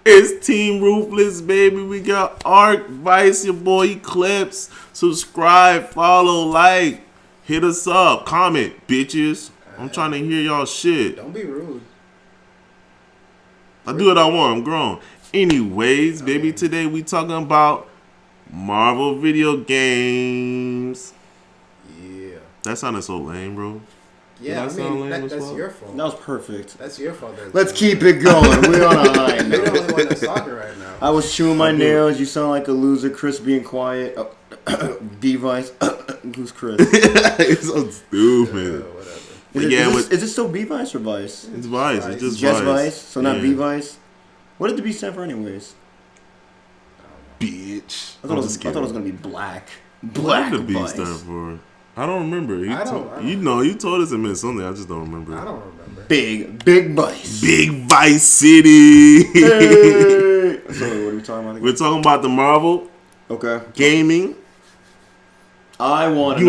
It's Team Ruthless, baby. We got Arc, Vice, your boy Eclipse. Subscribe, follow, like. Hit us up. Comment, bitches. I'm trying to hear y'all shit. Don't be rude. I do what I want. I'm grown. Anyways, baby, today we talking about Marvel video games. Yeah. That sounded so lame, bro. Yeah, I mean, that's your fault. That was perfect. That's your fault. Let's keep it going. We're on a high note. You're the only one that's talking right now. I was chewing my nails. You sound like a loser. Chris being quiet. D-Vice. Who's Chris? It's so stupid. Whatever. Is it still B-Vice or Vice? It's Vice. It's just Vice. Vice. So not B-Vice? What did the B stand for anyways? Bitch. I thought it was going to be black. What did the B Vice. stand for? I don't remember. I don't You told us it meant something. I just don't remember. I don't remember. Big Vice. Big Vice City. Hey. So what are we talking about again? We're talking about the Marvel gaming. I want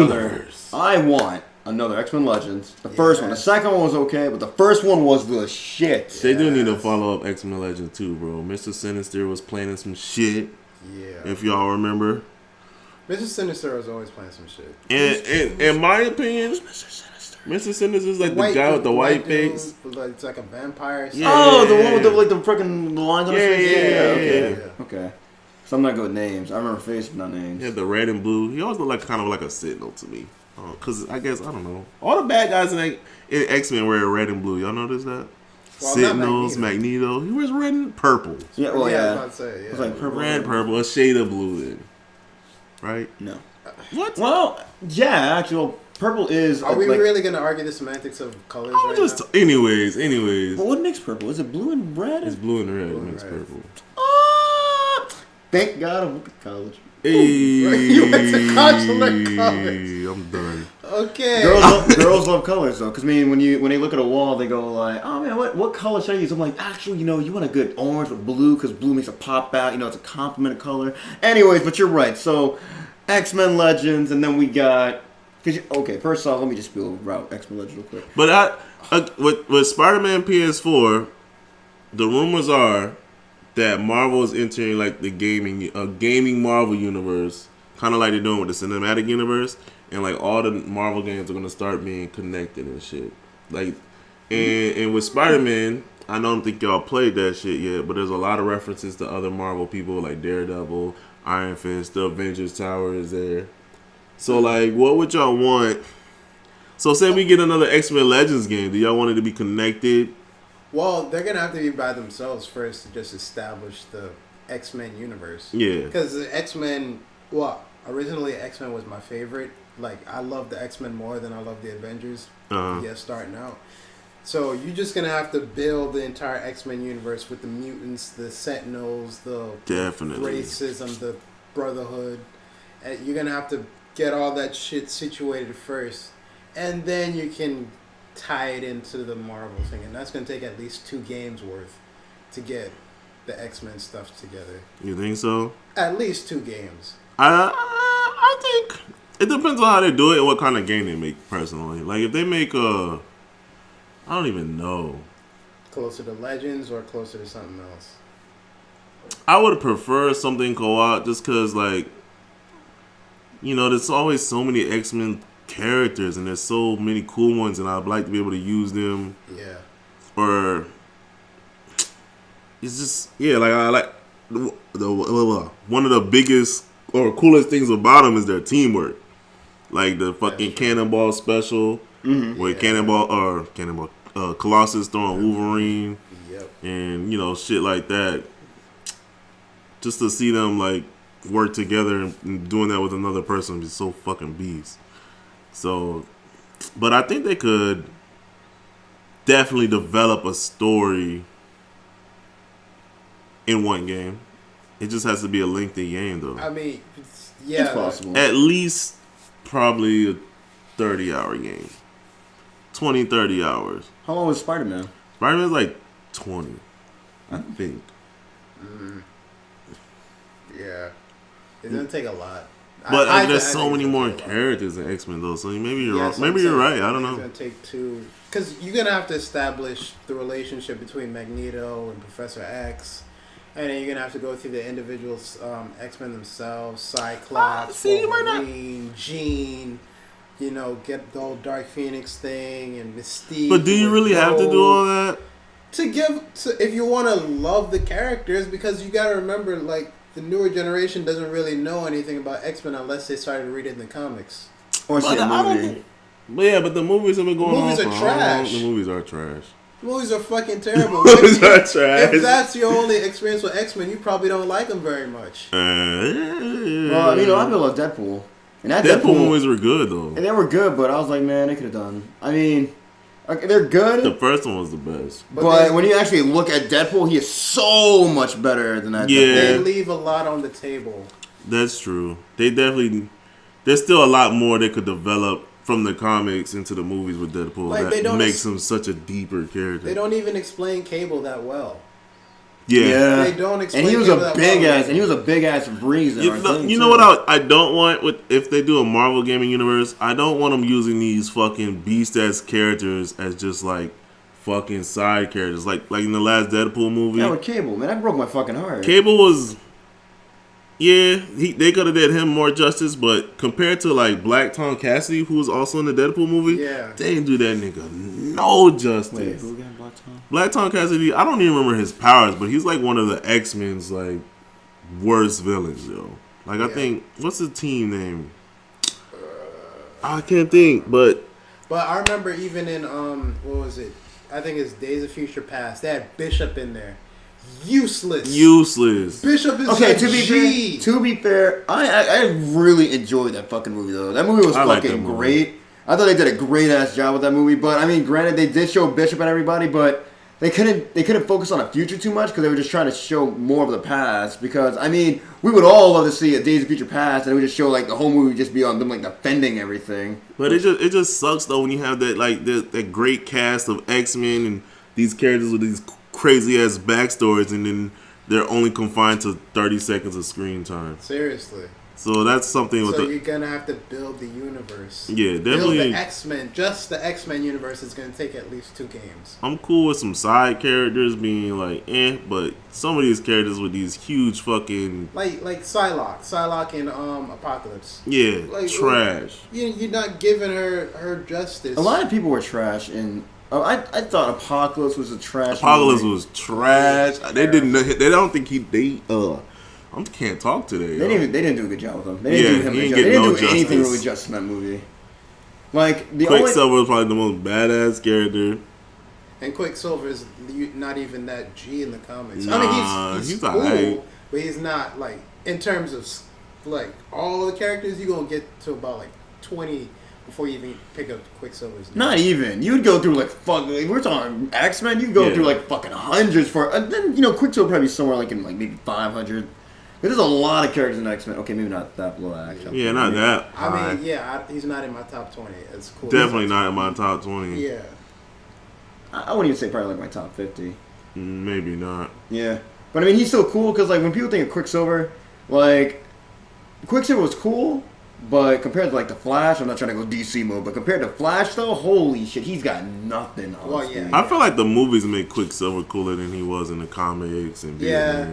another X-Men Legends. The first one. The second one was okay, but the first one was the shit. They do need to follow up X-Men Legends too, bro. Mr. Sinister was playing some shit. Yeah. If y'all remember. Mr. Sinister was always playing some shit. And in my opinion, Mr. Sinister is like the guy with the white face. It's like a vampire. Yeah, the one with the freaking lines on his face? Yeah. Okay. So I'm not good with names. I remember faces, but not names. Yeah, the red and blue. He always looked like kind of like a Sentinel to me. Because I guess, I don't know. All the bad guys in X-Men wear red and blue. Y'all notice that? Well, Sentinels, Magneto. He wears red and purple. Yeah, well, yeah. I was about to say, It's like purple. Red, purple, a shade of blue then. Right? No. What? Well, yeah, actually, purple is... Are we really going to argue the semantics of colors now? Anyways. But what makes purple? Is it blue and red? It's blue and red. It makes purple. Thank God I went to college. Hey. You went to college. I'm done. Okay. Girls love colors though, because I mean, when they look at a wall, they go like, "Oh man, what color should I use?" I'm like, actually, you want a good orange with blue, because blue makes it pop out. It's a complement of color. Anyways, but you're right. So, X-Men Legends, and then we got. First off, let me just go route X-Men Legends real quick. But with Spider-Man PS4, the rumors are that Marvel is entering like the gaming Marvel universe, kind of like they're doing with the cinematic universe, and like all the Marvel games are gonna start being connected and shit. Like, and with Spider-Man, I don't think y'all played that shit yet, but there's a lot of references to other Marvel people like Daredevil, Iron Fist, the Avengers Tower is there. So like, what would y'all want? So say we get another X-Men Legends game, do y'all want it to be connected? Well, they're going to have to be by themselves first to just establish the X-Men universe. Yeah. Because the X-Men, originally X-Men was my favorite. Like, I love the X-Men more than I love the Avengers. Starting out. So you're just going to have to build the entire X-Men universe with the mutants, the Sentinels, the racism, the Brotherhood. And you're going to have to get all that shit situated first. And then you can tie it into the Marvel thing, and that's going to take at least 2 games worth to get the X-Men stuff together. You think so? At least 2 games. I think it depends on how they do it and what kind of game they make, personally. Like, if they make I don't even know. Closer to Legends or closer to something else? I would prefer something co-op just because, like, there's always so many X-Men characters and there's so many cool ones, and I'd like to be able to use them. Yeah. Or it's just like I like the one of the biggest or coolest things about them is their teamwork. Like the fucking Cannonball special where Colossus throwing Wolverine. Yep. And shit like that. Just to see them like work together and doing that with another person is so fucking beast. So, but I think they could definitely develop a story in one game. It just has to be a lengthy game, though. I mean, it's possible. At least probably a 30-hour game. 20, 30 hours. How long was Spider-Man? Spider-Man's like 20, I think. Yeah. It's going to take a lot. But there's so many more characters in X-Men, though. So maybe you're right. I don't know. It's going to take 2. Because you're going to have to establish the relationship between Magneto and Professor X. And then you're gonna have to go through the individual X-Men themselves: Cyclops, See, you might not- Wolverine, Jean. You know, get the whole Dark Phoenix thing and Mystique. But do you really have to do all that? If you want to love the characters, because you got to remember, like, the newer generation doesn't really know anything about X-Men unless they started reading the comics Or see a movie. But the movies have been going on. Movies are trash. The movies are trash. The movies are fucking terrible. Movies are trash. If that's your only experience with X-Men, you probably don't like them very much. Well, I mean, a lot of people love Deadpool. And that Deadpool movies were good though. And they were good, but I was like, man, they could have done. I mean, okay, they're good. The first one was the best. But when you actually look at Deadpool, he is so much better than that. Yeah. Deadpool. They leave a lot on the table. That's true. There's still a lot more they could develop from the comics into the movies with Deadpool that makes him such a deeper character. They don't even explain Cable that well. Yeah. They don't explain. And he was a big ass reason. You know what I don't want if they do a Marvel gaming universe? I don't want them using these fucking beast ass characters as just like fucking side characters, like in the last Deadpool movie. Yeah, with Cable, man, that broke my fucking heart. Cable was, they could have did him more justice, but compared to like Black Tom Cassidy, who was also in the Deadpool movie, they didn't do that nigga no justice. Wait, who again? Black Tom? Black Tom Cassidy, I don't even remember his powers, but he's like one of the X-Men's like worst villains, yo. Like I think, what's his team name? I can't think, but I remember even in what was it? I think it's Days of Future Past. They had Bishop in there. Useless. Bishop is okay. To be fair, I really enjoyed that fucking movie though. That movie was fucking great. I thought they did a great ass job with that movie. But I mean, granted, they did show Bishop and everybody, but they couldn't focus on the future too much because they were just trying to show more of the past. Because I mean, we would all love to see a Days of Future Past, and it would just show like the whole movie would just be on them like defending everything. But it just sucks though when you have that like that great cast of X-Men and these characters with these crazy ass backstories, and then they're only confined to 30 seconds of screen time. Seriously. So that's something with you're gonna have to build the universe. Yeah, definitely. Build the X-Men. Just the X-Men universe is gonna take at least 2 games. I'm cool with some side characters being like but some of these characters with these huge fucking like Psylocke in Apocalypse. Yeah, like, trash. You're not giving her justice. A lot of people were trash in. I thought Apocalypse was a trash. Apocalypse movie. Was trash. They didn't. They don't think I can't talk today. They didn't do a good job with him. They didn't do him a good job. They didn't do anything really just in that movie. Like Quicksilver was probably the most badass character. And Quicksilver is not even that G in the comics. Nah, I mean, he's cool, right. but he's not like in terms of like all the characters. You're gonna get to about like 20 before you even pick up Quicksilver's name. Not even. You'd go through like we're talking X-Men. You'd go through like fucking hundreds and then Quicksilver probably somewhere like in like maybe 500. There's a lot of characters in X-Men. Okay, maybe not that low actually. Yeah, not that high. I mean, he's not in my top 20. It's cool. Definitely not in my top 20. Yeah. I wouldn't even say probably like my top 50. Maybe not. Yeah, but I mean he's so cool because like when people think of Quicksilver, like Quicksilver was cool. But compared to like the Flash, I'm not trying to go DC mode, but compared to Flash though, holy shit, he's got nothing on screen. I feel like the movies make Quicksilver cooler than he was in the comics and yeah,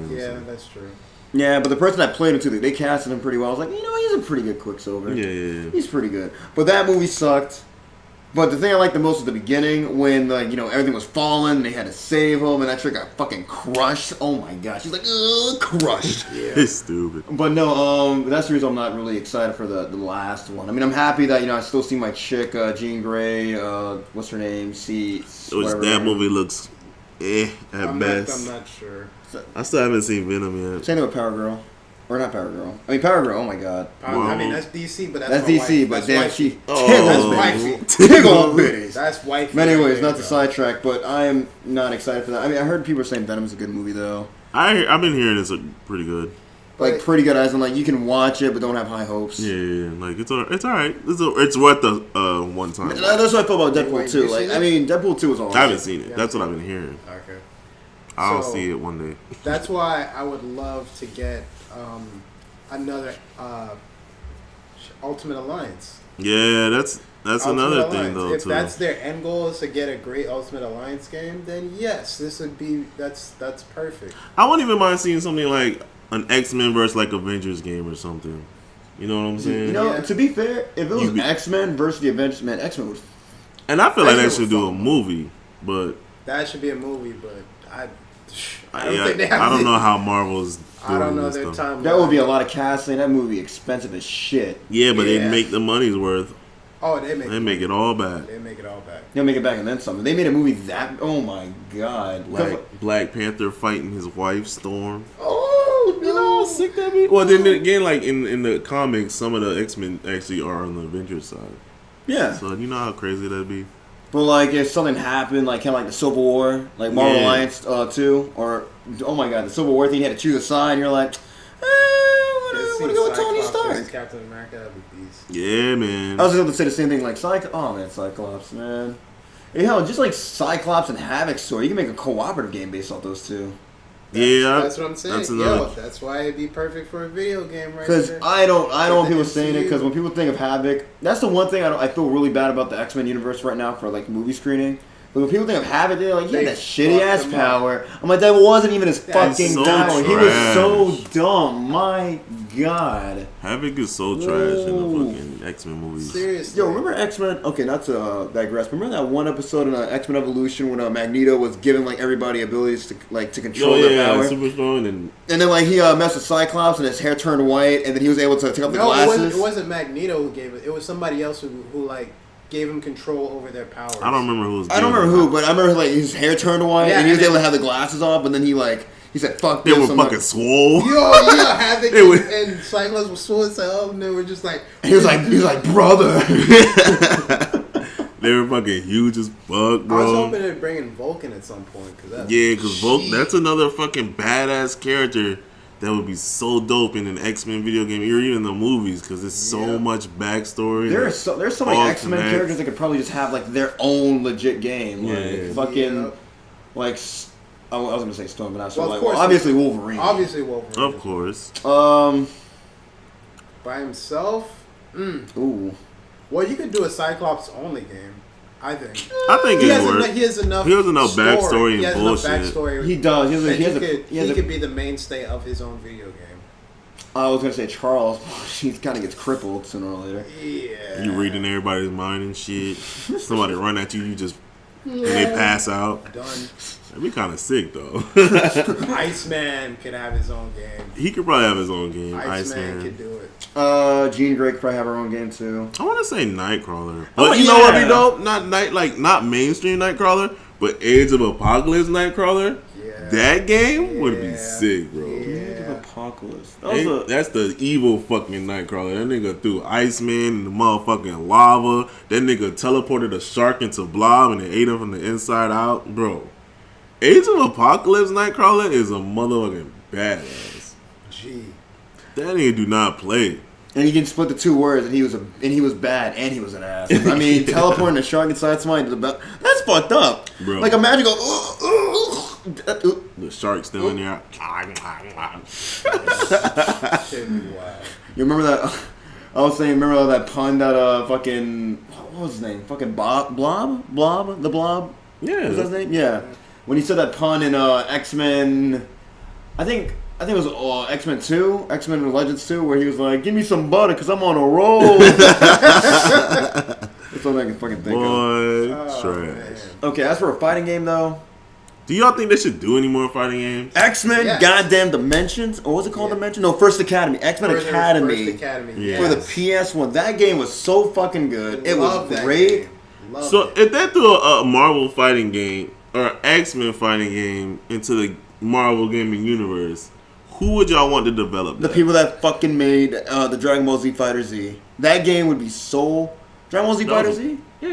that's true. Yeah, but the person that played him too, they casted him pretty well. I was like, he's a pretty good Quicksilver. Yeah. He's pretty good. But that movie sucked. But the thing I liked the most was the beginning when everything was falling and they had to save him and that chick got fucking crushed. Oh my gosh, she's like crushed. Yeah, it's stupid. But no, that's the reason I'm not really excited for the last one. I mean, I'm happy that I still see my chick Jean Grey. What's her name? That movie looks at best. I'm not sure. I still haven't seen Venom yet. Same thing with Power Girl. Or not Power Girl. I mean, Power Girl, oh my god. I mean, that's DC, but that's DC, but damn, she... That's wifey. Tickle bitties. That's wifey. But anyways, not to sidetrack, but I am not excited for that. I mean, I heard people saying Venom's a good movie, though. I've been hearing it's pretty good. Like, pretty good as in, like, you can watch it, but don't have high hopes. Yeah, like, it's alright. It's worth the one time. That's what I felt about Deadpool 2. Like, I mean, Deadpool 2 was alright. I haven't seen it. That's what I've been hearing. Okay. I'll see it one day. That's why I would love to get another Ultimate Alliance. Yeah, That's Ultimate another Alliance. thing, though, If too. that's their end goal is to get a great Ultimate Alliance game, then yes, this would be that's perfect. I wouldn't even mind seeing something like an X-Men versus like Avengers game or something. You know what I'm saying? You know, Yeah. to be fair, if it was X-Men versus the Avengers, man, X-Men would. And I feel like they X-Men should do a would fuck. movie, but That should be a movie, but I don't think they have I don't the- know how Marvel's doing I don't know this their stuff. time. That would be a lot of casting. That movie expensive as shit. Yeah, but Yeah. they make the money's worth. Oh, they make it all back. They make it all back. They'll make it back and then something. They made a movie that. Oh my god. Black Panther fighting his wife Storm. Oh no! You know how sick that be? Well, then again, like in the comics, some of the X-Men actually are on the Avengers side. Yeah. So you know how crazy that'd be. But like, if something happened, like kind of like the Civil War, like Marvel Yeah. Alliance 2, or oh my god, the Civil War thing, you had to choose a side. You're like, I want to go with Tony Stark. Captain America, that'd be beast. Yeah, man. I was going to say the same thing, like Oh man, Cyclops, man. Hey, hell, just like Cyclops and Havoc story, you can make a cooperative game based off those two. That's what I'm saying. That's another. That's why it'd be perfect for a video game, right? Because there. I don't want people MCU. saying it. Because when people think of Havoc, that's the one thing I feel really bad about the X-Men universe right now for like movie screening. But when people think of Havoc, they're like, he had They that shitty ass fucked him power. I'm like, that wasn't even his That's fucking so power. He was so trash. dumb. My god. Havoc is so trash in the fucking X-Men movies. Seriously. Yo, remember X-Men? Okay, not to digress. Remember that one episode in X-Men Evolution when Magneto was giving like everybody abilities to control their power, Super Strong and and then like he messed with Cyclops and his hair turned white, and then he was able to take off the No, glasses. it wasn't Magneto who gave it. It was somebody else who like gave him control over their powers. I don't remember who was. I don't remember who, but I remember like his hair turned white, Yeah, and he was and able to have the glasses off, and then he said, "Fuck They this." were I'm fucking like, swole. Yo, Havoc It was- and Cyclops were so hell, and they were just like. he was like, brother. They were fucking huge as fuck, I was bro. hoping they'd bring in Vulcan at some point. Yeah, because that's another fucking badass character that would be so dope in an X-Men video game, or even in the movies, because there's so much backstory. There's so many all X-Men connects. characters that could probably just have like their own legit game, like Yeah. fucking Yep. like. I was gonna say Storm, but not so. Well, of Like, course, obviously Wolverine. Obviously Wolverine. Of course. By himself? Ooh. Well, you could do a Cyclops only game, I think. I think He it has, works. he has enough backstory he and has bullshit. enough backstory. He does. He could be the mainstay of his own video game. I was gonna say Charles. He kind of gets crippled sooner or later. Yeah. You reading everybody's mind and shit. Somebody run at you, and they pass out. Done. That'd be kind of sick, though. Iceman could have his own game. He could probably have his own game. Iceman could do it. Jean Grey could probably have her own game too. I want to say Nightcrawler, Oh, but you know what? Be yeah. dope. Not mainstream Nightcrawler, but Age of Apocalypse Nightcrawler. Yeah. That game would be Yeah. sick, bro. Yeah. Apocalypse. That's the evil fucking Nightcrawler. That nigga threw Iceman in the motherfucking lava. That nigga teleported a shark into Blob and it ate him from the inside out, bro. Age of Apocalypse Nightcrawler is a motherfucking badass. Gee. That nigga do not play. And you can split the two words, and he was bad, and he was an ass. I mean, teleporting a shark inside somebody to the belt, that's fucked up. Bro. Like imagine go. The shark's still in there. Shit be wild. You remember that? I was saying, remember that pun that fucking what was his name? Fucking Blob, the Blob. Yeah. Was that his name? Yeah. When he said that pun in X-Men, I think it was X-Men 2, X-Men Legends 2, where he was like, "Give me some butter, cause I'm on a roll." That's what I can fucking think of. Boy, trash. Man. Okay, as for a fighting game though, Do y'all think they should do any more fighting games? X-Men Yes. goddamn Dimensions, or what's it called? Yeah. Dimension? No, First Academy. X-Men Academy. First Academy. Yeah. For the yes. PS1. That game was so fucking good. It Love was that great. game. Love So it. if they threw a Marvel fighting game or X-Men fighting game into the Marvel gaming universe, who would y'all want to develop The that? people that fucking made the Dragon Ball Z Fighter Z. That game would be so... Dragon Ball Z No. Fighter Z? Yeah.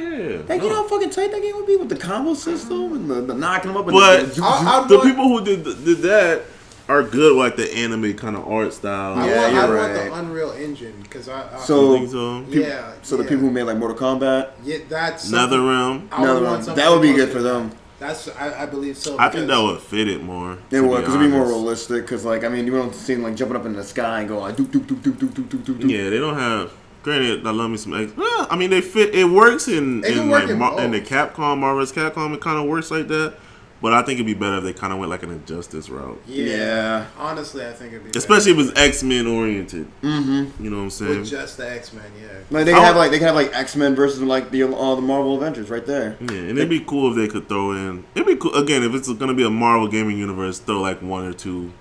Like, you know how fucking tight that game would be with the combo system and the knocking them up and But the I the want- people who did that are good with like the anime kind of art style. Yeah, I you're want right. the Unreal Engine because I So- You think so? yeah. So the yeah. people who made like Mortal Kombat, Yeah, that's something- NetherRealm. I would no, want something that would be close good to for that. them. That's I believe so. I think that because- would fit it more. It to would, because it'd be more honest. realistic. Because, like, I mean, you don't see them, like, jumping up in the sky and go, like, doop, doop, doop, doop, doop, doop, doop, doop, doop. Yeah, they don't have. Granted, I love me some X. Well, I mean, they fit. It works in It can in work like in in the both. Capcom, Marvel's Capcom. It kind of works like that. But I think it'd be better if they kind of went like an Injustice route. Yeah. Honestly, I think it'd be Especially if better it's X-Men oriented. Mm-hmm. You know what I'm saying? with just the X-Men. Yeah. Like they can have like X-Men versus like the Marvel Avengers right there. Yeah, and it'd be cool if they could throw in. It'd be cool again if it's gonna be a Marvel gaming universe. Throw like one or two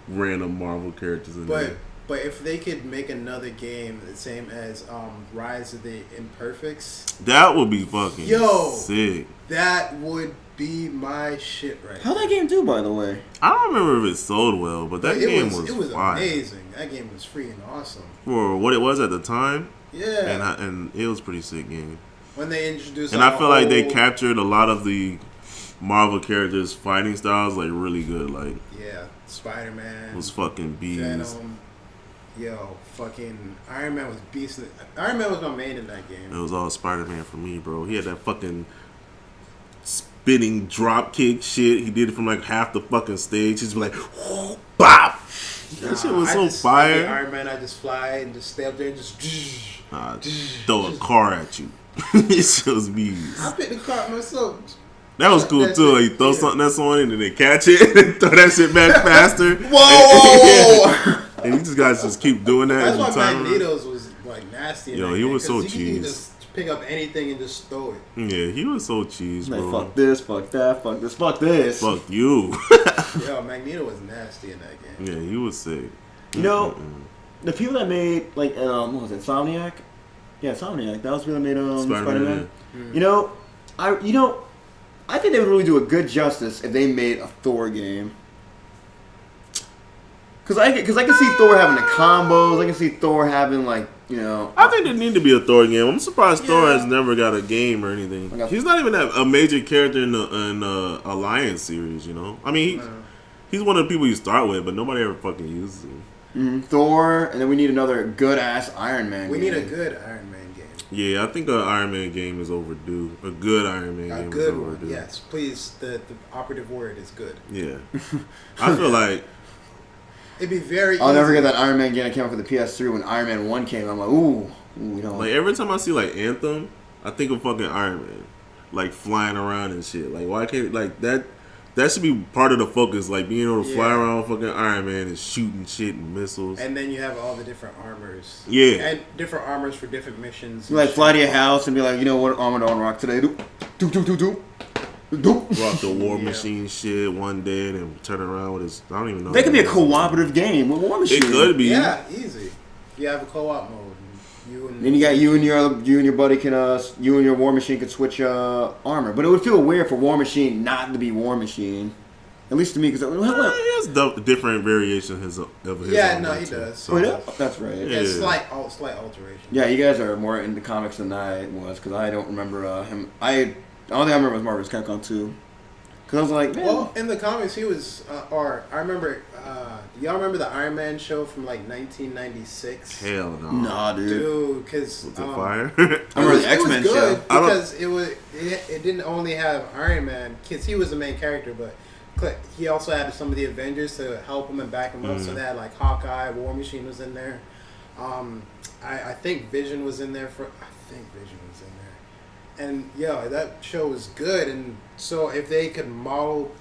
random Marvel characters in there. But if they could make another game the same as Rise of the Imperfects, That would be fucking Yo. sick. that would be my shit right How'd now. that game do, by the way? I don't remember if it sold well, but that game was it was fire amazing. That game was freaking awesome. for what it was at the time, Yeah. and it was a pretty sick game. When they introduced, And I feel like they old- captured a lot of the Marvel characters' fighting styles like really good. Like Spider-Man, it was fucking bees. Venom. Yo, fucking Iron Man was beast. Iron Man was my main in that game. It was all Spider-Man for me, bro. He had that fucking spinning drop kick shit. He did it from like half the fucking stage. He's like, bop. That shit was so I fire. did Iron Man, I just fly and just stay up there and just. Throw a car at you. It shows bees. I picked the car myself. That was cool That too. shit, Like, you throw yeah. something that's on it and then they catch it and throw that shit back faster. Whoa! And you just guys just keep doing that. That's every why time. Magneto's was like nasty. In Yo, that he game, was so 'cause he could cheese. just pick up anything and just throw it. Yeah, he was so cheese, Like, bro. fuck this, fuck that, fuck this, fuck this. Fuck you. Yo, Magneto was nasty in that game. Yeah, he was sick. You know, the people that made like what was it, Insomniac? Yeah, Insomniac. That was people that made Spider-Man. yeah. I think they would really do a good justice if they made a Thor game. Cause I can see Thor having the combos. I can see Thor having like I think there need to be a Thor game. I'm surprised Thor Yeah. has never got a game or anything. I got- He's not even a major character in the Alliance series, you know? I mean, he's one of the people you start with, but nobody ever fucking uses him. Thor, and then we need another good ass Iron Man. We game. need a good Iron Man game. Yeah, I think an Iron Man game is overdue. A good Iron Man A game good is one. overdue. Yes, please. The operative word is good. Yeah. I feel like It'd be very. I'll never easy. get that Iron Man game that came out for the PS3 when Iron Man 1 came. I'm like, ooh, you know. Like every time I see like Anthem, I think of fucking Iron Man, like flying around and shit. Like why can't like that? That should be part of the focus. Like being able to fly Yeah. around fucking Iron Man and shooting shit and missiles. And then you have all the different armors. Yeah. And different armors for different missions. You like fly to your house and be like, you know what, armor on rock today. Doop, doop, doop, doop, doop. Doop. Rock the War Yeah. Machine shit one day and then turn around with his. I don't even know. That could be a cooperative game with War Machine. It could be. Yeah, easy. You have a co-op mode. You and Then you got you and your buddy can you and your War Machine could switch armor, but it would feel weird for War Machine not to be War Machine, at least to me, because He has different variations of his. Yeah, own no, way, he too. does. So, that's right. Yeah. Yeah, slight alteration. Yeah, you guys are more into comics than I was, because I don't remember him. All I remember was Marvel's Capcom 2. Because I was like, man. Well, in the comics, he was, or I remember, y'all remember the Iron Man show from like 1996? Hell no. Nah, dude. Dude, because Was it fire? I remember the X-Men it was good show. because it didn't only have Iron Man, because he was the main character, but he also had some of the Avengers to help him and back him up. So they had like Hawkeye, War Machine was in there. I think Vision was in there and yeah, that show was good. And so if they could model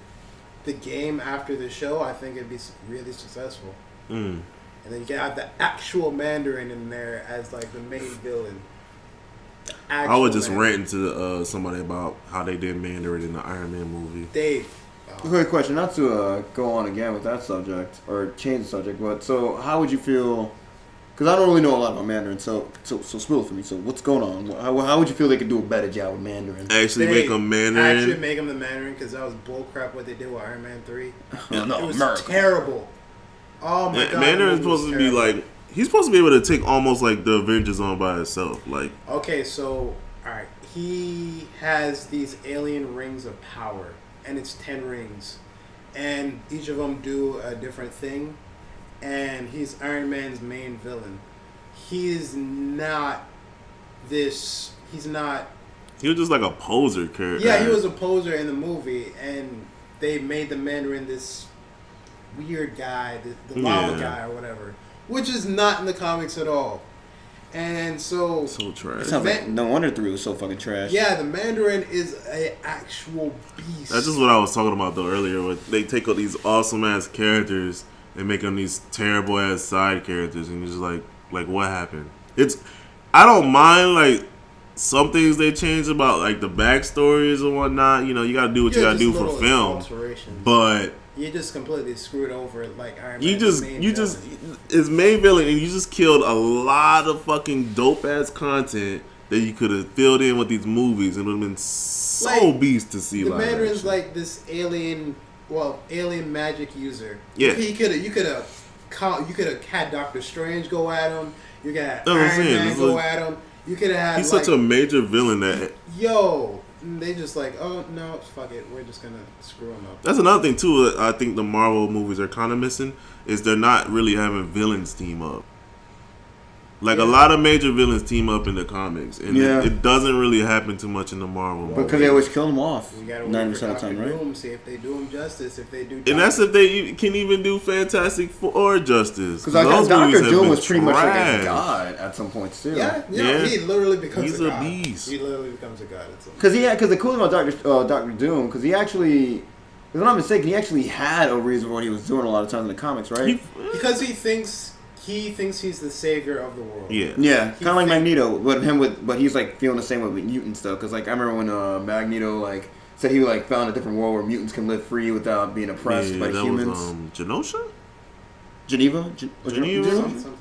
the game after the show, I think it'd be really successful. Mm. And then you can have the actual Mandarin in there as like the main villain. I was just ranting to somebody about how they did Mandarin in the Iron Man movie. Dave. Quick question, not to go on again with that subject or change the subject, but so how would you feel? Because I don't really know a lot about Mandarin, so spill it for me. So what's going on? How would you feel they could do a better job with Mandarin? Actually make him Mandarin. Actually make him the Mandarin, because that was bullcrap what they did with Iron Man 3. No, It was America. terrible. Oh my god. Mandarin's the movie was supposed to be terrible. like, he's supposed to be able to take almost like the Avengers on by itself. Like, Okay, so alright. He has these alien rings of power, and it's 10 rings. And each of them do a different thing. And he's Iron Man's main villain. He's not. he was just like a poser character. Yeah, he was a poser in the movie, and they made the Mandarin this weird guy, the lava Yeah. guy or whatever, which is not in the comics at all. And so trash. It sounds like no wonder 3 was so fucking trash. Yeah, the Mandarin is a actual beast. That's just what I was talking about though earlier. Where they take all these awesome ass characters and make them these terrible ass side characters, and you're just like what happened? I don't mind like some things they changed about like the backstories and whatnot. You know, you gotta do what you gotta do for film. But you just completely screwed over like Iron Man. You just his main villain, and you just killed a lot of fucking dope ass content that you could have filled in with these movies, and it would have been so like, beast to see. The Mandarin's like this alien magic user. Yeah, you could have had Doctor Strange go at him. You got Iron Man go at him. You could have had. He's such a major villain that. They just like, oh no, fuck it, we're just gonna screw him up. That's another thing too. I think the Marvel movies are kind of missing is they're not really having villains team up. Like a lot of major villains team up in the comics, and it doesn't really happen too much in the Marvel movies. Because they always kill them off. 90% of the time, right? See if they do them justice. If they do, and that's if they can even do Fantastic Four justice. Because Doctor Doom was pretty much like a god at some point too. Yeah. He literally becomes a beast. He literally becomes a god. Because the cool thing about Doctor Doom, because he actually, if I'm not mistaken, he actually had a reason for what he was doing a lot of times in the comics, right? Because he thinks he's the savior of the world. Yeah, kind of like Magneto, but he's like feeling the same way with mutant stuff. Because like I remember when Magneto like said he like found a different world where mutants can live free without being oppressed by humans. Was, Geneva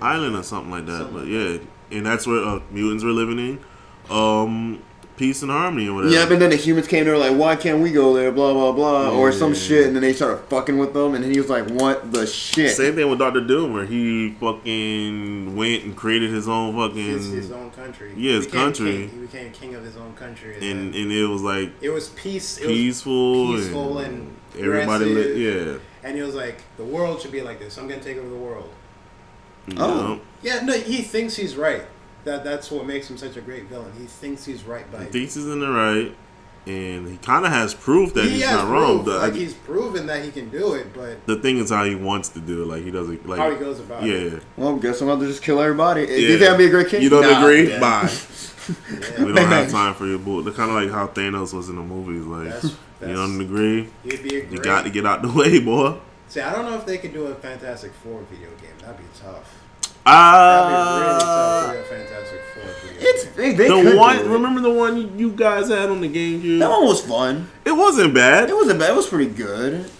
Island or something like that. But yeah, and that's where mutants were living in. Peace and harmony or whatever. Yeah, but then the humans came there like, why can't we go there? Blah blah blah, or some shit, and then they started fucking with them, and then he was like, what the shit? Same thing with Doctor Doom, where he fucking went and created his own fucking his own country. Yeah, his country. He became king of his own country, and it was like it was peaceful, and everybody lived. Yeah, and he was like, the world should be like this. I'm gonna take over the world. Oh, yeah, no, he thinks he's right. That's what makes him such a great villain. He thinks he's right by. He thinks he's in the right, and he kind of has proof that he's not wrong. Like he's proven that he can do it, but the thing is how he wants to do it. Like he doesn't like how he goes about it. Yeah. Well, guess I'm about to just kill everybody. You think that'd be a great king? You don't agree? Yeah. Bye. We don't have Thanks. time for your bull. They're kind of like how Thanos was in the movies. Like you don't agree? You got to get out the way, boy. See, I don't know if they could do a Fantastic Four video game. That'd be tough. That'd be really tough to do a Fantastic Four video game. The one, remember the one you guys had on the GameCube? That one was fun. It wasn't bad. It wasn't bad. It was pretty good.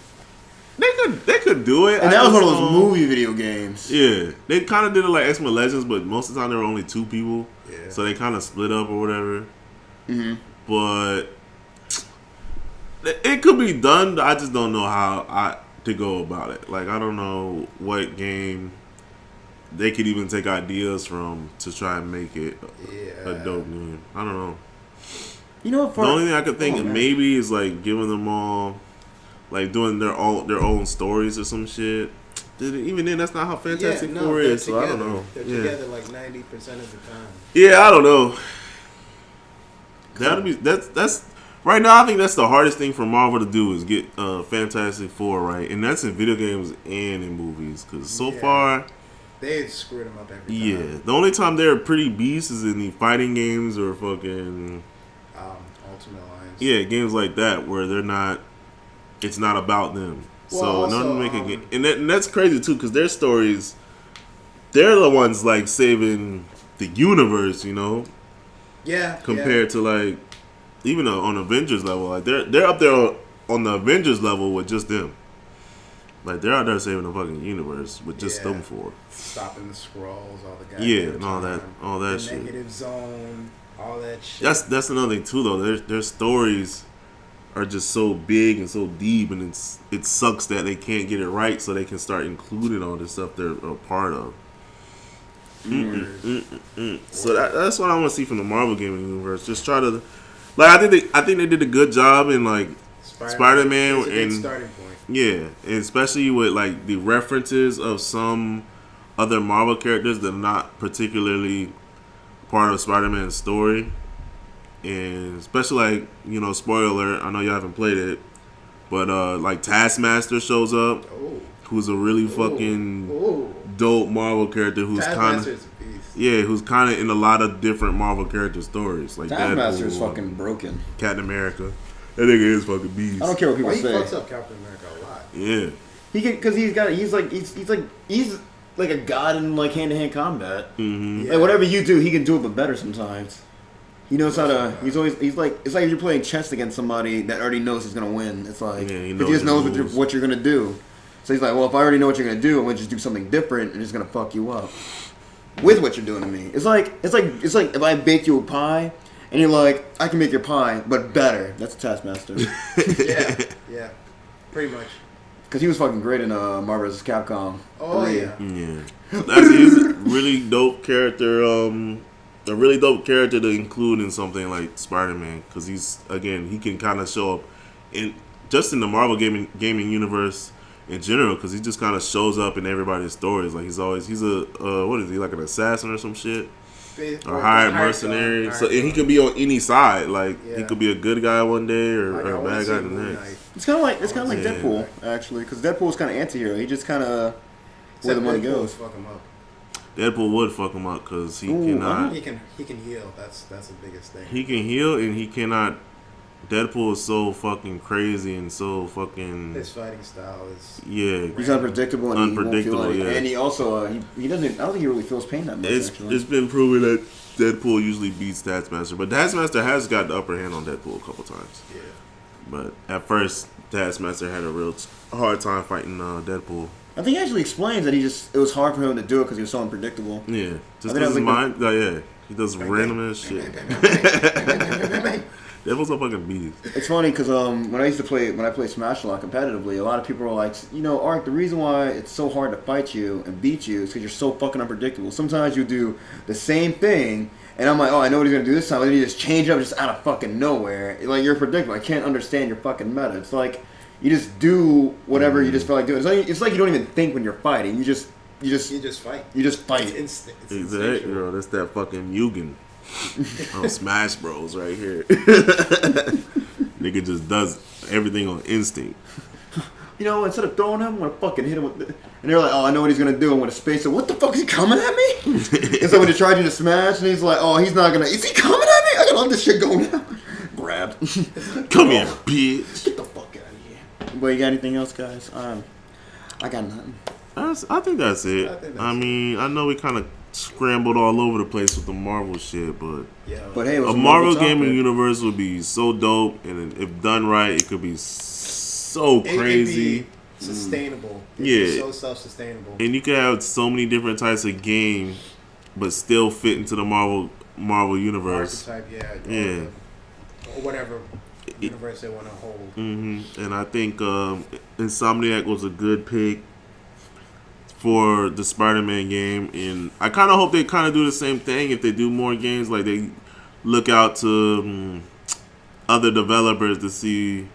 They could do it. And that was one of those movie video games. Yeah, they kind of did it like X-Men Legends, but most of the time there were only 2 people. Yeah. So they kind of split up or whatever. Mm-hmm. But it could be done. I just don't know how to go about it. Like I don't know what game they could even take ideas from to try and make it a dope game. I don't know. You know what? The only thing I could think of maybe is like giving them all, like doing their own stories or some shit. Even then, that's not how Fantastic Four is. So I don't know. They're together like 90% of the time. Yeah, I don't know. That's right now. I think that's the hardest thing for Marvel to do is get Fantastic Four right, and that's in video games and in movies. Because so far, they screwed them up every time. Yeah, the only time they're pretty beasts is in the fighting games or fucking Ultimate Alliance. Yeah, games like that where they're not. It's not about them. Well, so also, in order to make a game, and that's crazy too, because their stories, they're the ones like saving the universe, you know. Yeah. Compared to like, even on Avengers level, like they're up there on the Avengers level with just them. Like they're out there saving the fucking universe with just them 4. Stopping the scrolls, all the guys. Yeah, and all that the shit. Negative zone, all that shit. That's another thing too, though. Their stories are just so big and so deep, and it sucks that they can't get it right, so they can start including all this stuff they're a part of. So that's what I want to see from the Marvel gaming universe. Just try to, like, I think they did a good job in like Spider-Man is a and good starting point. Yeah, and especially with like the references of some other Marvel characters that are not particularly part of Spider-Man's story. And especially like, you know, spoiler alert, I know you haven't played it, but like Taskmaster shows up. Oh. who's a really fucking dope Marvel character who's kind of who's kind of in a lot of different Marvel character stories. Like Taskmaster is fucking broken. Captain America, that nigga is fucking beast. I don't care what people say. He fucks up Captain America a lot. Yeah, he can because he's like a god in like hand-to-hand combat. Mm-hmm. Yeah. Like whatever you do, he can do it but better sometimes. He knows how to. He's like it's like you're playing chess against somebody that already knows he's gonna win. It's like he just knows what you're gonna do. So he's like, well, if I already know what you're gonna do, I'm gonna just do something different and it's gonna fuck you up with what you're doing to me. It's like if I bake you a pie and you're like, I can make your pie but better. That's a Taskmaster. yeah, pretty much. Because he was fucking great in Marvel vs. Capcom. Oh 3. Yeah. He's a really dope character. A really dope character to include in something like Spider-Man, because he can kind of show up in the Marvel gaming universe in general, because he just kind of shows up in everybody's stories. Like he's a what is he, like an assassin or some shit, or hired mercenary. So and he could be on any side. Like he could be a good guy one day or a bad guy the next. It's kind of like Deadpool actually, because Deadpool's kind of anti-hero. He just kind of where the money goes. Fuck him up. Deadpool would fuck him up because he cannot. He can heal. That's the biggest thing. He can heal and he cannot. Deadpool is so fucking crazy and so fucking. His fighting style is. Yeah, he's unpredictable. And he won't feel and he also he doesn't. I don't think he really feels pain that much. It's been proven that Deadpool usually beats Taskmaster, but Taskmaster has got the upper hand on Deadpool a couple times. Yeah. But at first, Taskmaster had a real hard time fighting Deadpool. I think he actually explains that it was hard for him to do it because he was so unpredictable. Yeah, just because his mind. He does random ass shit. Devil's a fucking beast. It's funny because when I play Smash a lot competitively, a lot of people are like, Ark, the reason why it's so hard to fight you and beat you is because you're so fucking unpredictable. Sometimes you do the same thing, and I'm like, oh, I know what he's gonna do this time, and then you just change it up just out of fucking nowhere. Like you're predictable. I can't understand your fucking meta. It's like you just do whatever you just feel like doing. It's like you don't even think when you're fighting. You just fight. You just fight. It's instant. It's exactly, bro. That's that fucking Mugen. On Smash Bros. Right here. Nigga just does everything on instinct. Instead of throwing him, I'm gonna fucking hit him with and they're like, oh, I know what he's gonna do. I'm gonna space it. What the fuck is he coming at me? And so when you're charging to Smash, and he's like, oh, he's not gonna. Is he coming at me? I got all this shit going on. Grabbed. Come here, bitch. Get the fuck out of here. But you got anything else, guys? I got nothing. I think that's it. I mean, I know we kind of scrambled all over the place with the Marvel shit, but hey, a Marvel gaming universe would be so dope, and if done right, it could be so crazy. It could be sustainable. So self-sustainable. And you could have so many different types of game, but still fit into the Marvel universe. Archetype, yeah. Or whatever universe they want to hold. Mm-hmm. And I think Insomniac was a good pick for the Spider-Man game, and I kind of hope they kind of do the same thing if they do more games. Like they look out to other developers to see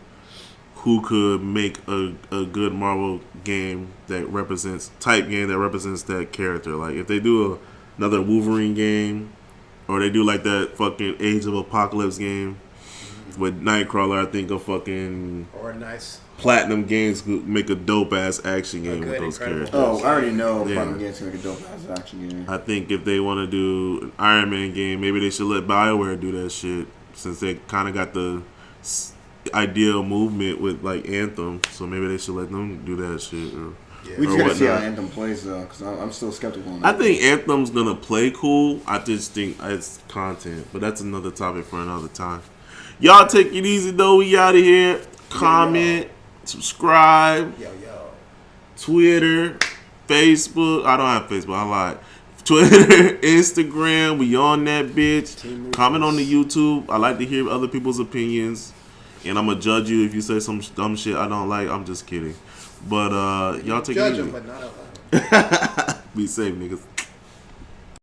who could make a good Marvel game that represents that character. Like if they do another Wolverine game, or they do like that fucking Age of Apocalypse game with Nightcrawler, I think a fucking or a nice Platinum Games could make a dope ass action game with those characters. Oh, I already know Platinum Games can make a dope ass action game. I think if they want to do an Iron Man game, maybe they should let BioWare do that shit, since they kind of got the ideal movement with like Anthem. So maybe they should let them do that shit. We just gotta see how Anthem plays though, because I'm still skeptical on that. I think Anthem's gonna play cool. I just think it's content, but that's another topic for another time. Y'all take it easy though. We out of here. Comment. Subscribe. Twitter, Facebook. I don't have Facebook. I lied. Twitter, Instagram. We on that bitch. Comment on the YouTube. I like to hear other people's opinions, and I'm gonna judge you if you say some dumb shit I don't like. I'm just kidding. But y'all take it easy. Judge them, but not out loud. Be safe, niggas.